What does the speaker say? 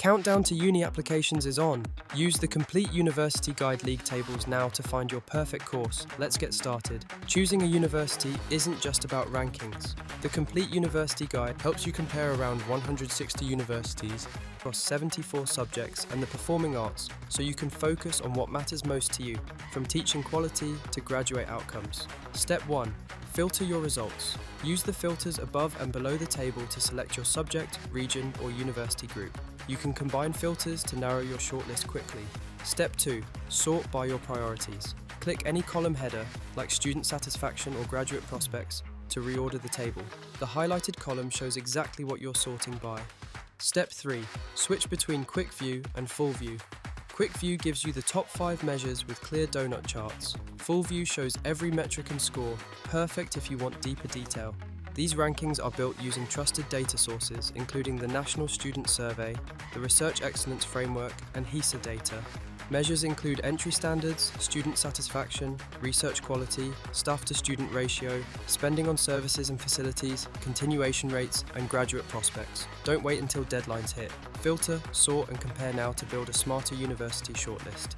countdown to uni applications is on. Use the Complete University Guide league tables now to find your perfect course. Let's get started. Choosing a university isn't just about rankings. The Complete University Guide helps you compare around 160 universities across 74 subjects and the performing arts, so you can focus on what matters most to you, from teaching quality to graduate outcomes. Step 1. Filter your results. Use the filters above and below the table to select your subject, region, or university group. You can combine filters to narrow your shortlist quickly. Step 2. Sort by your priorities. Click any column header, like student satisfaction or graduate prospects, to reorder the table. The highlighted column shows exactly what you're sorting by. Step 3. Switch between Quick View and Full View. Quick View gives you the top 5 measures with clear donut charts. Full View shows every metric and score, perfect if you want deeper detail. These rankings are built using trusted data sources, including the National Student Survey, the Research Excellence Framework, and HESA data. Measures include entry standards, student satisfaction, research quality, staff-to-student ratio, spending on services and facilities, continuation rates, and graduate prospects. Don't wait until deadlines hit. Filter, sort, and compare now to build a smarter university shortlist.